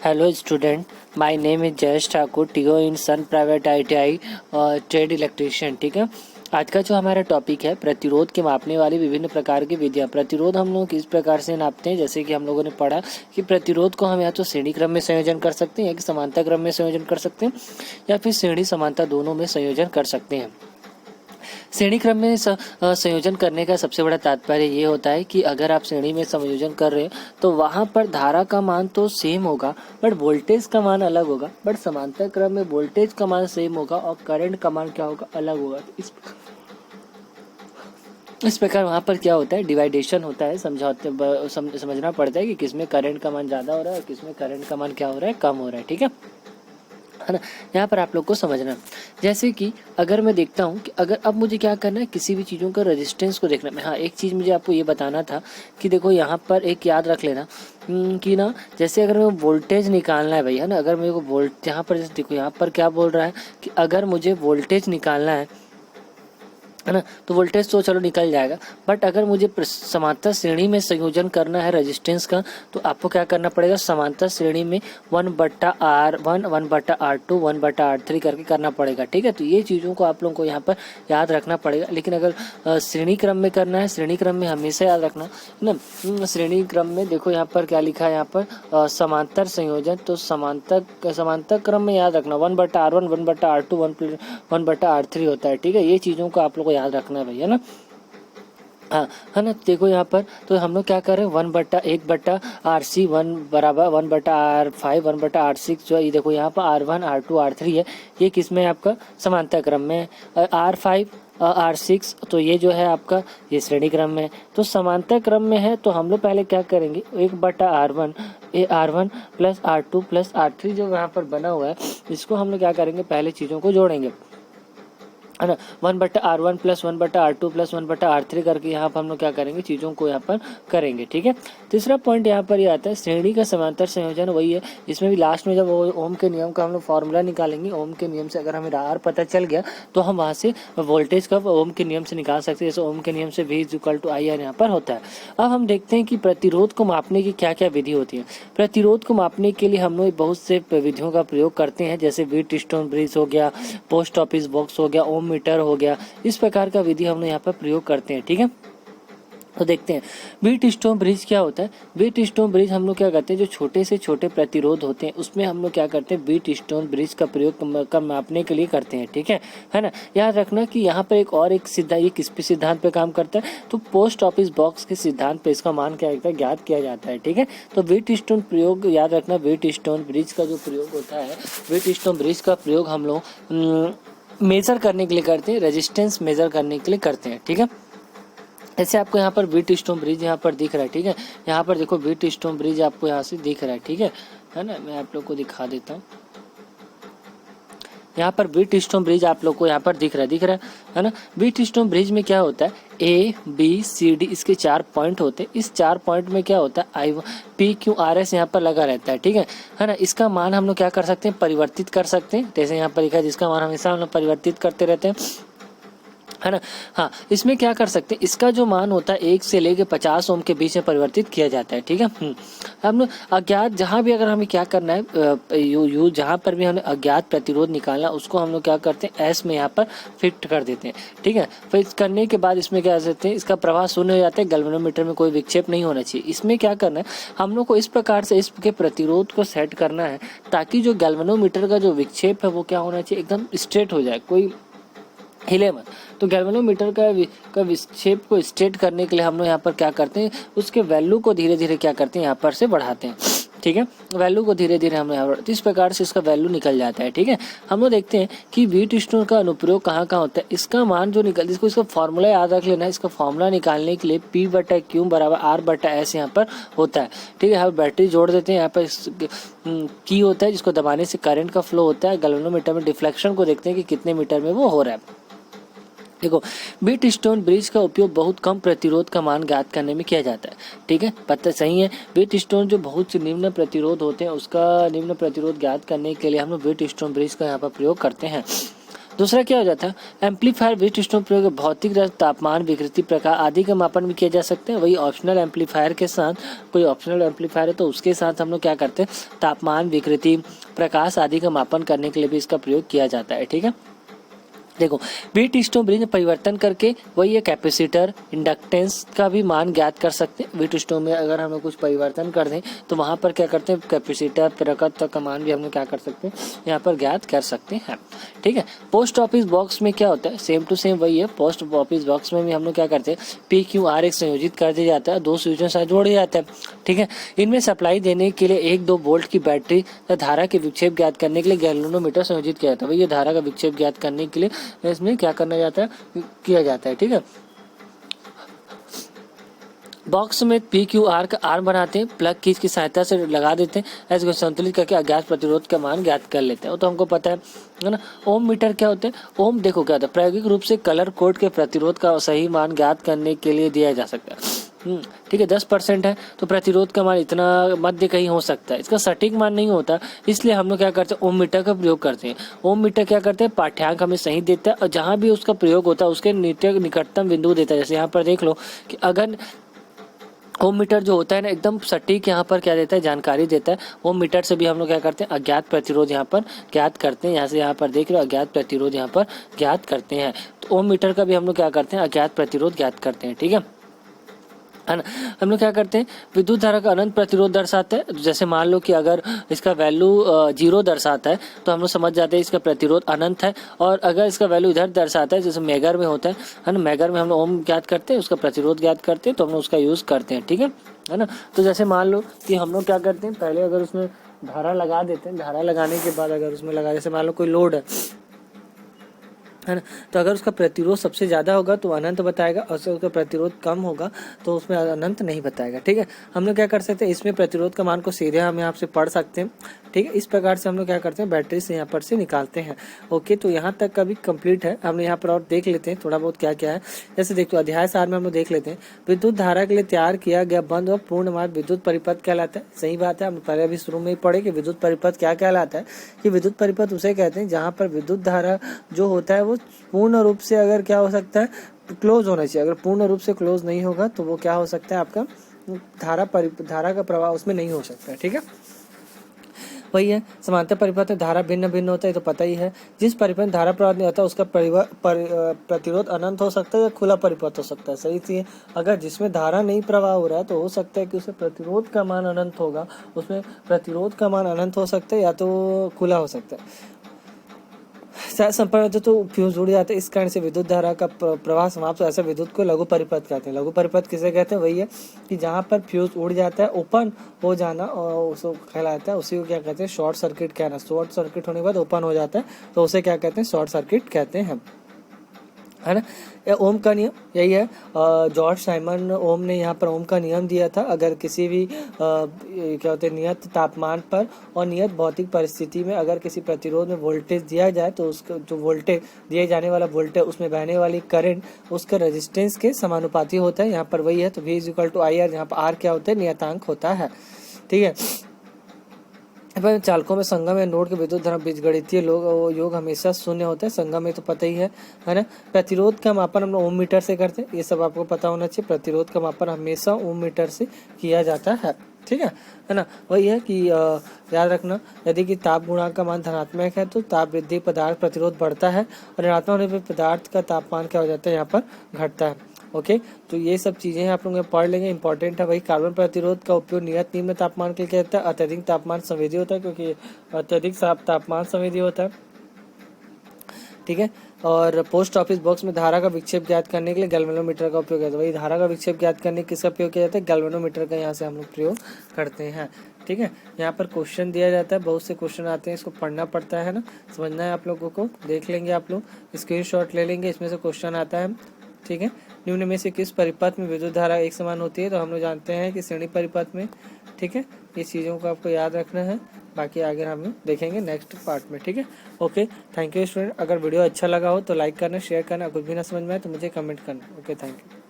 Hello student, my name is Jayesh Thakur, टीओ in Sun private ITI trade electrician. ठीक है, आज का जो हमारा टॉपिक है प्रतिरोध के मापने वाली विभिन्न प्रकार की विधियां। प्रतिरोध हम लोग किस प्रकार से नापते हैं, जैसे कि हम लोगों ने पढ़ा कि प्रतिरोध को हम या तो श्रेणी क्रम में संयोजन कर सकते हैं या कि समांतर क्रम में संयोजन कर सकते हैं या फिर श्रेणी समांतर दोनों में संयोजन कर सकते हैं। श्रेणी क्रम में संयोजन करने का सबसे बड़ा तात्पर्य ये होता है कि अगर आप श्रेणी में संयोजन कर रहे हैं तो वहां पर धारा का मान तो सेम होगा बट वोल्टेज का मान अलग होगा। बट समांतर क्रम में वोल्टेज का मान सेम होगा और करंट का मान क्या होगा, अलग होगा। इस प्रकार वहां पर क्या होता है, डिवाइडेशन होता है। समझना पड़ता है कि किसमें करंट का मान ज्यादा हो रहा है और किसमें करंट का मान क्या हो रहा है, कम हो रहा है। ठीक है ना, यहाँ पर आप लोग को समझना। जैसे कि अगर मैं देखता हूँ कि अगर अब मुझे क्या करना है, किसी भी चीज़ों का रेजिस्टेंस को देखना है। हाँ, एक चीज़ मुझे आपको ये बताना था कि देखो यहाँ पर एक याद रख लेना कि ना, जैसे अगर मैं वोल्टेज निकालना है भाई, है ना, अगर मेरे को यहाँ पर जैसे देखो यहाँ पर क्या बोल रहा है कि अगर मुझे वोल्टेज निकालना है ना, तो वोल्टेज तो चलो निकल जाएगा। बट अगर मुझे समांतर श्रेणी में संयोजन करना है रेजिस्टेंस का, तो आपको क्या करना पड़ेगा, समांतर श्रेणी में 1/R1 1/R2 1/R3 करके करना पड़ेगा। ठीक है, तो ये चीज़ों को आप लोगों को यहाँ पर याद रखना पड़ेगा। लेकिन अगर श्रेणी क्रम में करना है, श्रेणी क्रम में हमेशा याद रखना है ना। श्रेणी क्रम में देखो यहाँ पर क्या लिखा है, यहाँ पर समांतर संयोजन, तो समांतर क्रम में याद रखना 1/R1 1/R2 1/R3 होता है। ठीक है, ये चीज़ों को आप लोग याद रखना है भैया ना। हाँ, है ना, देखो यहाँ पर तो हम लोग क्या कर रहे हैं, 1/1/RC 1 बराबर 1/R5 1/R6 जो है, ये देखो यहाँ पर R1 R2 R3 है, ये किस में आपका समांतर क्रम में। R5 R6 तो ये जो है आपका ये श्रेणी क्रम में। तो समांतर क्रम में है तो हम लोग पहले क्या करेंगे, 1/R1 R1 plus R2 plus R3 जो यहाँ पर बना हुआ है, इसको हम लोग क्या करेंगे, पहले चीज़ों को जोड़ेंगे, है ना। 1/R1 plus 1/R2 plus 1/R3 करके यहाँ पर हम लोग क्या करेंगे, चीज़ों को यहाँ पर करेंगे। ठीक है, तीसरा पॉइंट यहाँ पर ये आता है, श्रेणी का समांतर संयोजन वही है। इसमें भी लास्ट में जब ओम के नियम का हम लोग फॉर्मूला निकालेंगे, ओम के नियम से अगर हमें R पता चल गया तो हम वहाँ से वोल्टेज का ओम के नियम से निकाल सकते हैं। जैसे ओम के नियम से V=IR यहाँ पर होता है। अब हम देखते हैं कि प्रतिरोध को मापने की क्या क्या विधि होती है। प्रतिरोध को मापने के लिए हम लोग बहुत से विधियों का प्रयोग करते हैं, जैसे व्हीटस्टोन ब्रिज हो गया, पोस्ट ऑफिस बॉक्स हो गया, ओम मीटर हो गया। इस प्रकार का विधि हम लोग यहाँ पर प्रयोग करते हैं। ठीक है, तो देखते हैं व्हीटस्टोन ब्रिज क्या होता है। व्हीटस्टोन ब्रिज हम लोग क्या करते हैं, जो छोटे से छोटे प्रतिरोध होते हैं उसमें हम लोग क्या करते हैं, व्हीटस्टोन ब्रिज का प्रयोग कम मापने के लिए करते हैं। ठीक है ना। याद रखना कि यहाँ पर एक सिद्धांत, ये किस पे सिद्धांत पे काम करता है, तो पोस्ट ऑफिस बॉक्स के सिद्धांत पे इसका मान क्या होता है, ज्ञात किया जाता है। ठीक है, तो व्हीटस्टोन प्रयोग याद रखना, व्हीटस्टोन ब्रिज का जो प्रयोग होता है, व्हीटस्टोन ब्रिज का प्रयोग हम लोग मेजर करने के लिए करते हैं, रेजिस्टेंस मेजर करने के लिए करते हैं। ठीक है, ऐसे आपको यहाँ पर व्हीटस्टोन ब्रिज यहाँ पर दिख रहा है। ठीक है, यहाँ पर देखो व्हीटस्टोन ब्रिज आपको यहाँ से दिख रहा है। ठीक है ना, मैं आप लोग को दिखा देता हूँ। यहाँ पर व्हीटस्टोन ब्रिज आप लोग को यहाँ पर दिख रहा है ना। व्हीटस्टोन ब्रिज में क्या होता है, ABCD इसके 4 पॉइंट होते हैं। इस 4 पॉइंट में क्या होता है, PQRS यहाँ पर लगा रहता है। ठीक है ना। इसका मान हम लोग क्या कर सकते हैं, परिवर्तित कर सकते हैं। जैसे यहाँ पर लिखा है, जिसका मान हमेशा हम लोग परिवर्तित करते रहते हैं, है ना। हाँ, इसमें क्या कर सकते हैं, इसका जो मान होता है 1 से लेके 50 ओम के बीच में परिवर्तित किया जाता है। ठीक है, हम लोग अज्ञात जहाँ भी अगर हमें क्या करना है, जहाँ पर भी हमें अज्ञात प्रतिरोध निकालना, उसको हम लोग क्या करते हैं, S में यहाँ पर फिट कर देते हैं। ठीक है, फिर करने के बाद इसमें क्या करते हैं, इसका प्रवाह शून्य हो जाता है, गैल्वेनोमीटर में कोई विक्षेप नहीं होना चाहिए। इसमें क्या करना है, हम लोग को इस प्रकार से इसके प्रतिरोध को सेट करना है ताकि जो गैल्वेनोमीटर का जो विक्षेप है वो क्या होना चाहिए, एकदम स्ट्रेट हो जाए, कोई हिले मत। तो गैल्वेनोमीटर का विक्षेप को स्ट्रेट करने के लिए हम लोग यहाँ पर क्या करते हैं, उसके वैल्यू को धीरे धीरे क्या करते हैं, यहाँ पर से बढ़ाते हैं। ठीक है, वैल्यू को धीरे धीरे हम यहाँ पर इस प्रकार से इसका वैल्यू निकल जाता है। ठीक है, हम लोग देखते हैं कि व्हीटस्टोन का अनुप्रयोग कहाँ कहाँ होता है। इसका मान जो निकल, इसका फॉर्मूला याद रख लेना है। इसका फॉर्मूला निकालने के लिए P/Q बराबर R/S यहाँ पर होता है। ठीक है, हम बैटरी जोड़ देते हैं, यहाँ पर की होता है जिसको दबाने से करंट का फ्लो होता है। गैल्वेनोमीटर में डिफ्लेक्शन को देखते हैं कि कितने मीटर में वो हो रहा है। देखो, व्हीटस्टोन ब्रिज का उपयोग बहुत कम प्रतिरोध का मान ज्ञात करने में किया जाता है। ठीक है, पता सही है। व्हीटस्टोन जो बहुत से निम्न प्रतिरोध होते हैं, उसका निम्न प्रतिरोध ज्ञात करने के लिए हम लोग व्हीटस्टोन ब्रिज का यहाँ पर प्रयोग करते हैं। दूसरा क्या हो जाता है, एम्पलीफायर विशिष्ट स्टोन प्रयोग भौतिक तापमान विकृति प्रकार आदि का मापन भी किया जा सकते हैं। वही ऑप्शनल एम्पलीफायर के साथ, कोई ऑप्शनल एम्पलीफायर है तो उसके साथ हम लोग क्या करते हैं, तापमान विकृति प्रकाश आदि का मापन करने के लिए भी इसका प्रयोग किया जाता है। ठीक है, देखो व्हीटस्टोन ब्रिज में परिवर्तन करके वही ये कैपेसिटर इंडक्टेंस का भी मान ज्ञात कर सकते हैं। व्हीटस्टोन में अगर हम लोग कुछ परिवर्तन कर दें तो वहाँ पर क्या करते हैं, कैपेसिटर प्रतिरोध का मान भी हम लोग क्या कर सकते हैं, यहाँ पर ज्ञात कर सकते हैं। ठीक है, पोस्ट ऑफिस बॉक्स में क्या होता है, सेम टू सेम वही है। पोस्ट ऑफिस बॉक्स में भी हम लोग क्या करते हैं, PQR एक संयोजित कर दिया जाता है, 2 स्विचों से जोड़ दिया जाता है। ठीक है, इनमें सप्लाई देने के लिए 1-2 वोल्ट की बैटरी धारा के विक्षेप ज्ञात करने के लिए गैल्वेनोमीटर संयोजित किया जाता है। वही ये धारा का विक्षेप ज्ञात करने के लिए इसमें क्या करना जाता है, किया जाता है। ठीक है, बॉक्स में PQR का आर्म बनाते हैं, प्लग की इसकी सहायता से लगा देते हैं, ऐसे संतुलित करके अज्ञात प्रतिरोध का मान ज्ञात कर लेते हैं। वो तो हमको पता है ना। ओम मीटर क्या होते हैं, ओम देखो क्या होता है, प्रायोगिक रूप से कलर कोड के प्रतिरोध का सही मान ज्ञात करने के लिए दिया जा सकता है। ठीक है, 10% है तो प्रतिरोध का मान इतना मध्य कहीं हो सकता है, इसका सटीक मान नहीं होता, इसलिए हम लोग क्या करते हैं, ओम मीटर का प्रयोग करते हैं। ओम मीटर क्या करते हैं, पाठ्यांक हमें सही देता है और जहां भी उसका प्रयोग होता है उसके निकटतम बिंदु देता है। जैसे यहाँ पर देख लो कि अगर ओम मीटर जो होता है ना एकदम सटीक यहाँ पर क्या देता है, जानकारी देता है। ओम मीटर से भी हम लोग क्या करते हैं, अज्ञात प्रतिरोध यहाँ पर ज्ञात करते हैं। यहाँ से यहाँ पर देख रहे हो, अज्ञात प्रतिरोध यहाँ पर ज्ञात करते हैं। तो ओम मीटर का भी हम लोग क्या करते हैं, अज्ञात प्रतिरोध ज्ञात करते हैं। ठीक है ना। हम लोग क्या करते हैं, विद्युत धारा का अनंत प्रतिरोध दर्शाता है। जैसे मान लो कि अगर इसका वैल्यू 0 दर्शाता है तो हम लोग समझ जाते हैं इसका प्रतिरोध अनंत है। और अगर इसका वैल्यू इधर दर्शाता है, जैसे मेगर में होता है ना, मेगर में हम लोग ओम ज्ञात करते हैं, उसका प्रतिरोध ज्ञात करते हैं, तो हम लोग उसका यूज करते हैं। ठीक है ना। तो जैसे मान लो कि हम लोग क्या करते हैं, पहले अगर उसमें धारा लगा देते हैं, धारा लगाने के बाद अगर उसमें लगा, जैसे मान लो कोई लोड है ना, तो अगर उसका प्रतिरोध सबसे ज़्यादा होगा तो अनंत बताएगा, और उसका प्रतिरोध कम होगा तो उसमें अनंत नहीं बताएगा। ठीक है, हम लोग क्या कर सकते हैं, इसमें प्रतिरोध का मान को सीधे हम यहाँ से पढ़ सकते हैं। ठीक है, इस प्रकार से हम लोग क्या करते हैं, बैटरी से यहाँ पर से निकालते हैं। ओके, तो यहाँ तक का भी कंप्लीट है। हम यहाँ पर और देख लेते हैं थोड़ा बहुत क्या क्या है। जैसे देखो अध्याय 4 में हम लोग देख लेते हैं, विद्युत धारा के लिए तैयार किया गया बंद और पूर्ण मार्ग विद्युत परिपथ कहलाता है। सही बात है, हम पहले अभी शुरू में ही पढ़े कि विद्युत परिपथ क्या कहलाता है, कि विद्युत परिपथ उसे कहते हैं जहाँ पर विद्युत धारा जो होता है वो पूर्ण रूप से अगर क्या हो सकता है, क्लोज होना चाहिए। अगर पूर्ण रूप से क्लोज नहीं होगा तो वो क्या हो सकता है, आपका धारा का प्रवाह उसमें नहीं हो सकता है। ठीक है, वही है समांतर परिपथ में धारा भिन्न भिन्न होता है, तो पता ही है। जिस परिपथ में धारा प्रवाह नहीं होता उसका प्रतिरोध अनंत हो सकता है या खुला परिपथ हो सकता है। सही चीज, अगर जिसमें धारा नहीं प्रवाह हो रहा है तो हो सकता है कि उसमें प्रतिरोध का मान अनंत होगा, उसमें प्रतिरोध का मान अनंत हो सकता है या तो खुला हो सकता है। संपर्क होते तो फ्यूज जुड़ जाते हैं, इस कारण से विद्युत धारा का प्रवाह समाप्त हो। ऐसा विद्युत को लघु परिपथ कहते हैं। लघु परिपथ किसे कहते हैं, वही है कि जहाँ पर फ्यूज उड़ जाता है, ओपन हो जाना, और उसको कहलाता है, उसी को क्या कहते हैं, शॉर्ट सर्किट कहना। शॉर्ट सर्किट होने के बाद ओपन हो जाता है तो उसे क्या कहते हैं, शॉर्ट सर्किट कहते हैं, है ना। ओम का नियम यही है। जॉर्ज साइमन ओम ने यहाँ पर ओम का नियम दिया था। अगर किसी भी क्या होते हैं, नियत तापमान पर और नियत भौतिक परिस्थिति में अगर किसी प्रतिरोध में वोल्टेज दिया जाए तो उसका जो वोल्टेज दिए जाने वाला वोल्टेज, उसमें बहने वाली करंट उसका रेजिस्टेंस के समानुपाती होता है। यहाँ पर वही है, तो V = IR, जहाँ पर R क्या होता है, नियतांक होता है। ठीक है, चालकों में संगम या नोड के विद्युत धारा बीजगणितीय योग हमेशा शून्य होता है। संगम में तो पता ही है ना। प्रतिरोध का मापन हम लोग ओम मीटर से करते हैं, ये सब आपको पता होना चाहिए। प्रतिरोध का मापन हमेशा ओम मीटर से किया जाता है। ठीक है ना। वही है कि याद रखना, यदि कि ताप गुणांक का मान धनात्मक है तो ताप वृद्धि पदार्थ प्रतिरोध बढ़ता है, और ऋणात्मक होने पर पदार्थ का तापमान क्या हो जाता है, यहाँ पर घटता है। ओके, तो ये सब चीज़ें आप लोग पढ़ लेंगे, इंपॉर्टेंट है। वही कार्बन प्रतिरोध का उपयोग नियत निम्न तापमान के लिए किया जाता है। अत्यधिक तापमान संवेदी होता है, क्योंकि अत्यधिक तापमान संवेदी होता है। ठीक है, और पोस्ट ऑफिस बॉक्स में धारा का विक्षेप ज्ञात करने के लिए गैल्वेनोमीटर का उपयोग किया जाता है। वही धारा का विक्षेप ज्ञात करने के किसका उपयोग किया जाता है, गैल्वेनोमीटर का यहाँ से हम लोग प्रयोग करते हैं। ठीक है, यहाँ पर क्वेश्चन दिया जाता है, बहुत से क्वेश्चन आते हैं, इसको पढ़ना पड़ता है ना, समझना है आप लोगों को। देख लेंगे आप लोग, स्क्रीनशॉट ले लेंगे, इसमें से क्वेश्चन आता है। ठीक है, निम्न में से किस परिपथ में विद्युत धारा एक समान होती है, तो हम लोग जानते हैं कि श्रेणी परिपथ में। ठीक है, ये चीज़ों को आपको याद रखना है, बाकी आगे हम लोग देखेंगे नेक्स्ट पार्ट में। ठीक है, ओके, थैंक यू स्टूडेंट। अगर वीडियो अच्छा लगा हो तो लाइक करना, शेयर करना, कुछ भी ना समझ में आए तो मुझे कमेंट करना। Okay, thank you.